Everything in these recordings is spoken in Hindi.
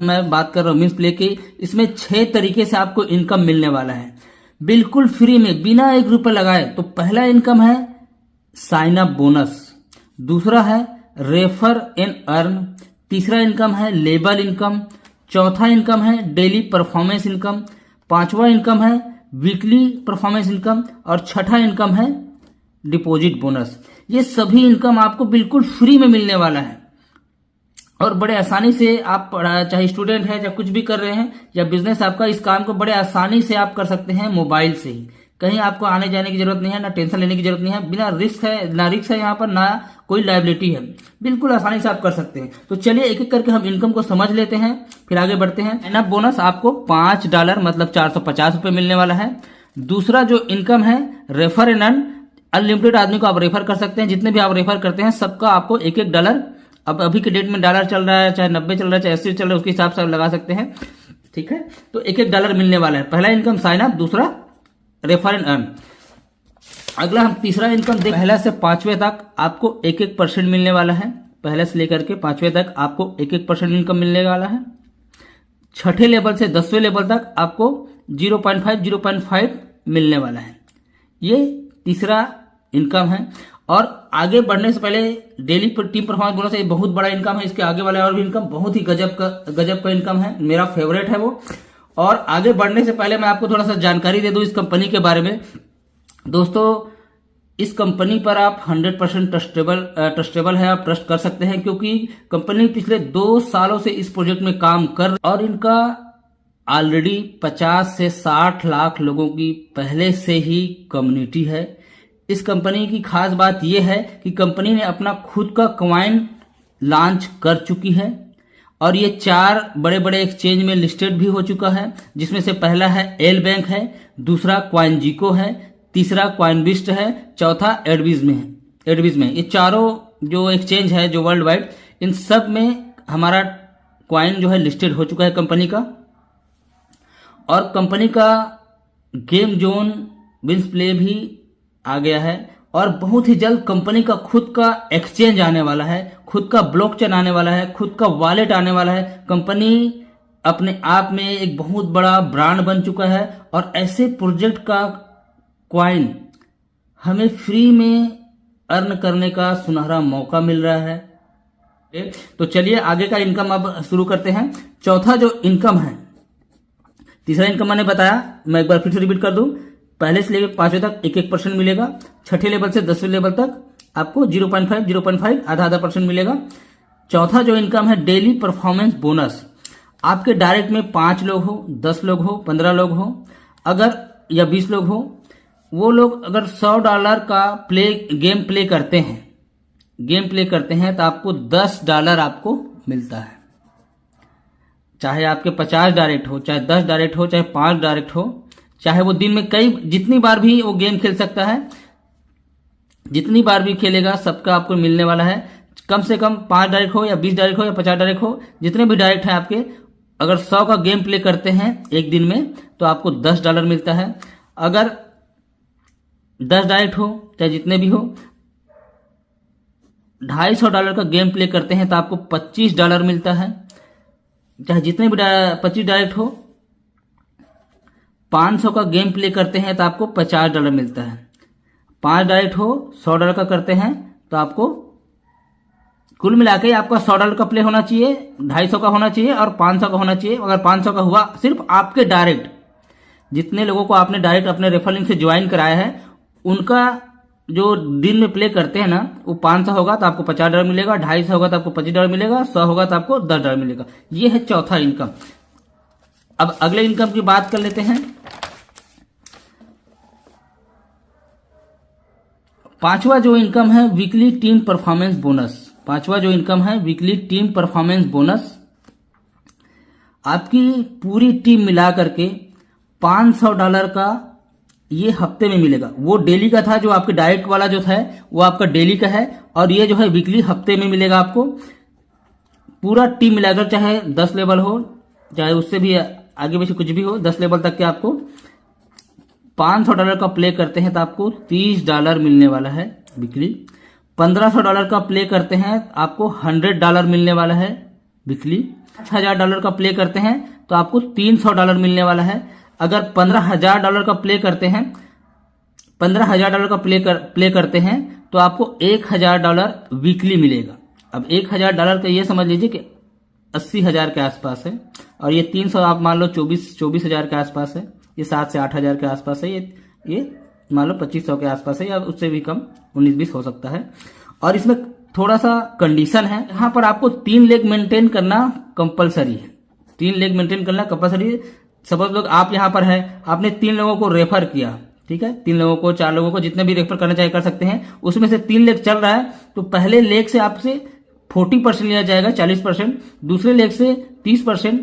मैं बात कर रहा हूँ मीन्स प्ले की, इसमें 6 तरीके से आपको इनकम मिलने वाला है बिल्कुल फ्री में बिना 1 रुपए लगाए। तो पहला इनकम है साइन अप बोनस, दूसरा है रेफर एंड अर्न, तीसरा इनकम है लेबल इनकम, चौथा इनकम है डेली परफॉर्मेंस इनकम, पांचवा इनकम है वीकली परफॉर्मेंस इनकम और छठा इनकम है डिपॉजिट बोनस। ये सभी इनकम आपको बिल्कुल फ्री में मिलने वाला है और बड़े आसानी से आप चाहे स्टूडेंट है चाहे कुछ भी कर रहे हैं या बिजनेस आपका, इस काम को बड़े आसानी से आप कर सकते हैं मोबाइल से ही। कहीं आपको आने जाने की जरूरत नहीं है, ना टेंशन लेने की जरूरत नहीं है, बिना रिस्क है, ना रिस्क है यहाँ पर, ना कोई लायबिलिटी है, बिल्कुल आसानी से आप कर सकते हैं। तो चलिए एक एक करके हम इनकम को समझ लेते हैं, फिर आगे बढ़ते हैं। साइन अप बोनस आपको $5 मतलब 450 रुपए मिलने वाला है। दूसरा जो इनकम है रेफर एंड अर्न, अनलिमिटेड आदमी को आप रेफर कर सकते हैं, जितने भी आप रेफर करते हैं सबका आपको $1। अब अभी के डेट में डॉलर चल रहा है, चाहे 90 चल रहा है, चाहे 80 चल रहा है, उसके हिसाब से आप लगा सकते हैं, ठीक है। तो $1 मिलने वाला है। पहला इनकम साइन अप, दूसरा रेफर एंड अर्न। अगला हम तीसरा इनकम देख, पहला से 5वें तक आपको 1-1% मिलने वाला है। पहले से लेकर के 5वें तक आपको 1-1% इनकम मिलने वाला है। छठे लेवल से 10वें लेवल तक आपको 0.5 मिलने वाला है। ये तीसरा इनकम है। और आगे बढ़ने से पहले डेली टीम परफॉर्मेंस बोनस एक बहुत बड़ा इनकम है, इसके आगे वाला और भी इनकम बहुत ही गजब का इनकम है, मेरा फेवरेट है वो। और आगे बढ़ने से पहले मैं आपको थोड़ा सा जानकारी दे दूं इस कंपनी के बारे में। दोस्तों इस कंपनी पर आप 100% ट्रस्टेबल है, आप ट्रस्ट कर सकते हैं, क्योंकि कंपनी पिछले 2 सालों से इस प्रोजेक्ट में काम कर और इनका ऑलरेडी 50 से 60 लाख लोगों की पहले से ही कम्युनिटी है। इस कंपनी की खास बात यह है कि कंपनी ने अपना खुद का कॉइन लॉन्च कर चुकी है और ये 4 बड़े बड़े एक्सचेंज में लिस्टेड भी हो चुका है, जिसमें से पहला है एल बैंक है, दूसरा कॉइनजिको है, तीसरा कॉइनबिस्ट है, चौथा एडविज में। ये चारों जो एक्सचेंज है जो वर्ल्ड वाइड, इन सब में हमारा कॉइन जो है लिस्टेड हो चुका है कंपनी का। और कंपनी का गेम जोन विंस प्ले भी आ गया है और बहुत ही जल्द कंपनी का खुद का एक्सचेंज आने वाला है, खुद का ब्लॉकचेन आने वाला है, खुद का वॉलेट आने वाला है। कंपनी अपने आप में एक बहुत बड़ा ब्रांड बन चुका है और ऐसे प्रोजेक्ट का कॉइन हमें फ्री में अर्न करने का सुनहरा मौका मिल रहा है। तो चलिए आगे का इनकम अब शुरू करते हैं। चौथा जो इनकम है, तीसरा इनकम मैंने बताया, मैं एक बार फिर से रिपीट कर दूं। पहले से लेकर 5वें तक 1-1% मिलेगा। छठे लेवल से 10वें लेवल तक आपको 0.5 आधा % मिलेगा। चौथा जो इनकम है डेली परफॉर्मेंस बोनस, आपके डायरेक्ट में 5 लोग हो, 10 लोग हो, 15 लोग हो, अगर या 20 लोग हो, वो लोग अगर $100 का गेम प्ले करते हैं तो आपको $10 आपको मिलता है। चाहे आपके 50 डायरेक्ट हो, चाहे 10 डायरेक्ट हो, चाहे 5 डायरेक्ट हो, चाहे वो दिन में जितनी बार भी वो गेम खेल सकता है, जितनी बार भी खेलेगा सबका आपको मिलने वाला है। कम से कम 5 डायरेक्ट हो या 20 डायरेक्ट हो या 50 डायरेक्ट हो, जितने भी डायरेक्ट हैं आपके, अगर 100 का गेम प्ले करते हैं एक दिन में तो आपको $10 मिलता है। अगर 10 डायरेक्ट हो चाहे जितने भी हो, $250 का गेम प्ले करते हैं तो आपको $25 मिलता है। चाहे जितने भी 25 डायरेक्ट हो, 500 का गेम प्ले करते हैं तो आपको $50 मिलता है। 5 डायरेक्ट हो, $100 का करते हैं तो आपको कुल मिला के आपका $100 का प्ले होना चाहिए, 250 का होना चाहिए और 500 का होना चाहिए। अगर 500 का हुआ, सिर्फ आपके डायरेक्ट जितने लोगों को आपने डायरेक्ट अपने रेफरल लिंक से ज्वाइन कराया है, उनका जो दिन में प्ले करते हैं ना, वो 500 होगा तो आपको $50 मिलेगा, 250 होगा तो आपको $25 मिलेगा, 100 होगा तो आपको $10 मिलेगा। ये है चौथा इनकम। अब अगले इनकम की बात कर लेते हैं। पांचवा जो इनकम है वीकली टीम परफॉर्मेंस बोनस। आपकी पूरी टीम मिला करके $500 का ये हफ्ते में मिलेगा। वो डेली का था, जो आपके डायरेक्ट वाला जो था वो आपका डेली का है, और ये जो है वीकली हफ्ते में मिलेगा आपको। पूरा टीम मिलाकर, चाहे 10 लेवल हो, चाहे उससे भी आगे पीछे कुछ भी हो, 10 लेवल तक के आपको $500 का प्ले करते हैं तो आपको $30 मिलने वाला है वीकली। $1500 का प्ले करते हैं आपको $100 मिलने वाला है वीकली। $1000 का प्ले करते हैं तो आपको $300 मिलने वाला है। अगर $15,000 का प्ले करते हैं, $15,000 का प्ले करते हैं तो आपको $1,000 वीकली मिलेगा। अब $1,000 का ये समझ लीजिए कि 80,000 के आसपास है, और ये 300 आप मान लो 24,000 के आसपास है, ये 7 से 8,000 के आसपास है, ये मान लो 2500 के आसपास है, या उससे भी कम 19-20 हो सकता है। और इसमें थोड़ा सा कंडीशन है, यहाँ पर आपको 3 लेग मेंटेन करना कंपलसरी है। 3 लेग मेंटेन करना कंपलसरी है। सपोज लोग आप यहाँ पर है, आपने 3 लोगों को रेफर किया, ठीक है, 3 लोगों को, 4 लोगों को, जितने भी रेफर करना चाहे कर सकते हैं। उसमें से 3 लेग चल रहा है तो पहले लेग से आपसे 40% लिया जाएगा, 40%, दूसरे लेग से 30%,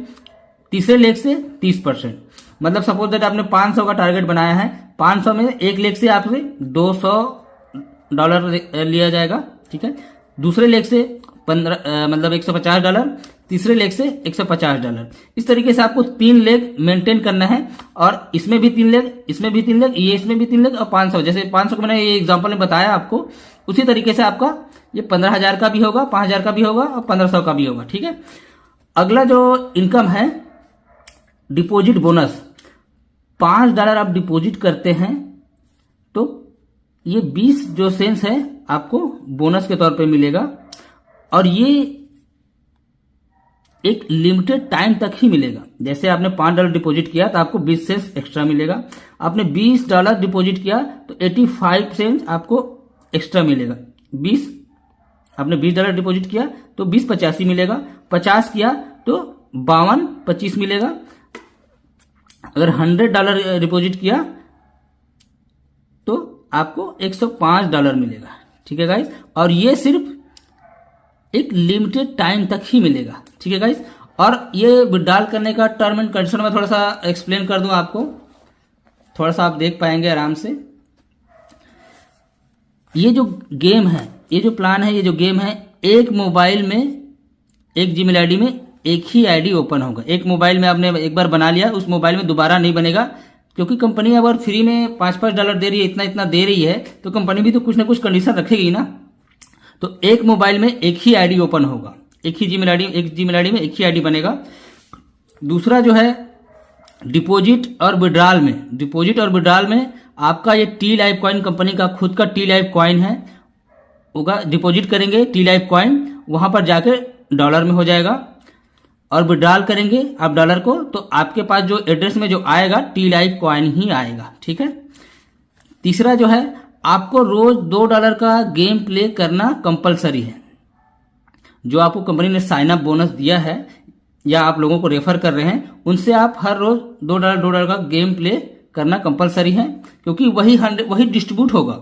तीसरे लेग से 30%। मतलब सपोज दैट आपने 500 का टारगेट बनाया है, 500 में एक लेग से आपसे $200 लिया जाएगा, ठीक है, दूसरे लेग से मतलब $150, तीसरे लेग से $150। इस तरीके से आपको 3 लेग मेंटेन करना है, और इसमें भी 3 लेग, इसमें भी 3 लेग, ये इसमें भी 3 लेग, और 500, जैसे 500 को मैंने ये एग्जांपल में बताया आपको, उसी तरीके से आपका ये 15,000 का भी होगा, 5,000 का भी होगा, और 1,500 का भी होगा, ठीक है। अगला जो इनकम है डिपॉजिट बोनस, $5 आप डिपॉजिट करते हैं तो ये 20 जो सेंस है आपको बोनस के तौर पे मिलेगा, और ये एक लिमिटेड टाइम तक ही मिलेगा। जैसे आपने $5 डिपॉजिट किया तो आपको 20 सेंस एक्स्ट्रा मिलेगा, आपने $20 डिपॉजिट किया तो 85 सेंस आपको एक्स्ट्रा मिलेगा। आपने $20 डिपॉजिट किया तो 20 85 मिलेगा, 50 किया तो 52 25 मिलेगा। अगर $100 डिपॉजिट किया तो आपको $105 मिलेगा, ठीक है गाइस। और ये सिर्फ एक लिमिटेड टाइम तक ही मिलेगा, ठीक है गाइस। और ये विड्रॉल करने का टर्म एंड कंडीशन में थोड़ा सा एक्सप्लेन कर दूं आपको, थोड़ा सा आप देख पाएंगे आराम से। ये जो गेम है, ये जो प्लान है, ये जो गेम है, एक मोबाइल में, एक जीमेल आईडी में एक ही आईडी ओपन होगा। एक मोबाइल में आपने एक बार बना लिया, उस मोबाइल में दोबारा नहीं बनेगा, क्योंकि कंपनी अगर फ्री में $5 दे रही है, इतना दे रही है, तो कंपनी भी तो कुछ ना कुछ कंडीशन रखेगी ना। तो एक मोबाइल में एक ही आईडी ओपन होगा, एक जीमेल आईडी में एक ही आईडी बनेगा। दूसरा जो है डिपॉजिट और विड्रॉल में आपका ये टी लाइव कॉइन, कंपनी का खुद का टी लाइव कॉइन है, होगा। डिपॉजिट करेंगे टी लाइव कॉइन, वहां पर जाकर डॉलर में हो जाएगा, और विड्रॉल करेंगे आप डॉलर को, तो आपके पास जो एड्रेस में जो आएगा टी लाइव कॉइन ही आएगा, ठीक है। तीसरा जो है, आपको रोज $2 का गेम प्ले करना कंपलसरी है। जो आपको कंपनी ने साइन अप बोनस दिया है, या आप लोगों को रेफर कर रहे हैं, उनसे आप हर रोज $2 का गेम प्ले करना कंपलसरी है, क्योंकि वही डिस्ट्रीब्यूट होगा।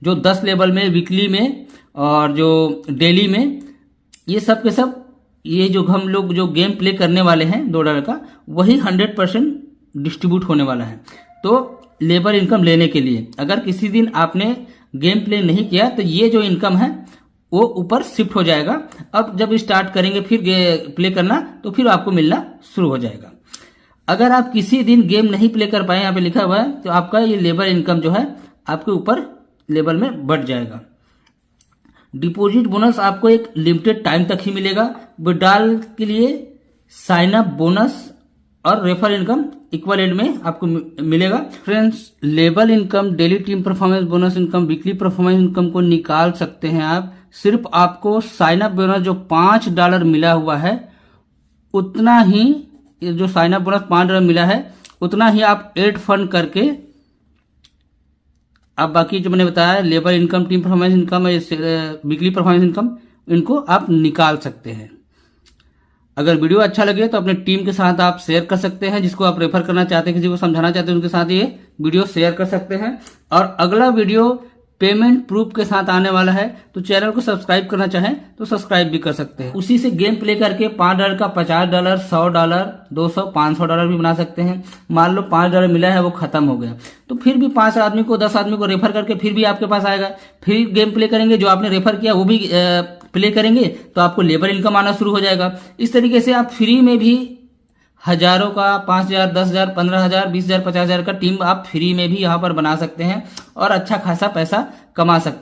जो 10 लेवल में, वीकली में, और जो डेली में, ये सब के सब, ये जो हम लोग जो गेम प्ले करने वाले हैं $2 का, वही 100% डिस्ट्रीब्यूट होने वाला है। तो लेबर इनकम लेने के लिए अगर किसी दिन आपने गेम प्ले नहीं किया तो ये जो इनकम है वो ऊपर शिफ्ट हो जाएगा। अब जब स्टार्ट करेंगे फिर प्ले करना, तो फिर आपको मिलना शुरू हो जाएगा। अगर आप किसी दिन गेम नहीं प्ले कर पाए, यहाँ पे लिखा हुआ है, तो आपका ये लेबर इनकम जो है आपके ऊपर लेवल में बढ़ जाएगा। डिपॉजिट बोनस आपको एक लिमिटेड टाइम तक ही मिलेगा। विड्रॉल के लिए साइन अप बोनस और रेफर इनकम इक्वल एंड में आपको मिलेगा। Friends, level income, daily team performance bonus income, weekly performance income को निकाल सकते हैं आप। सिर्फ आपको साइन अप बोनस जो $5 मिला हुआ है, उतना ही, जो साइन अप बोनस $5 मिला है, उतना ही आप एड फंड करके आप बाकी जो मैंने बताया labour income, team performance income, weekly performance income, इनको आप निकाल सकते हैं। अगर वीडियो अच्छा लगे तो अपने टीम के साथ आप शेयर कर सकते हैं। जिसको आप रेफर करना चाहते हैं, किसी को समझाना चाहते हैं, उनके साथ ये वीडियो शेयर कर सकते हैं। और अगला वीडियो पेमेंट प्रूफ के साथ आने वाला है, तो चैनल को सब्सक्राइब करना चाहें तो सब्सक्राइब भी कर सकते हैं। उसी से गेम प्ले करके $5 का $50, $100, $200, $500 भी बना सकते हैं। मान लो $5 मिला है, वो खत्म हो गया, तो फिर भी 5 आदमी को, 10 आदमी को रेफर करके फिर भी आपके पास आएगा। फिर गेम प्ले करेंगे, जो आपने रेफर किया वो भी प्ले करेंगे, तो आपको लेबर इनकम आना शुरू हो जाएगा। इस तरीके से आप फ्री में भी हजारों का, 5,000, 10,000, 15,000, 20,000, 50,000 का टीम आप फ्री में भी यहाँ पर बना सकते हैं और अच्छा खासा पैसा कमा सकते हैं।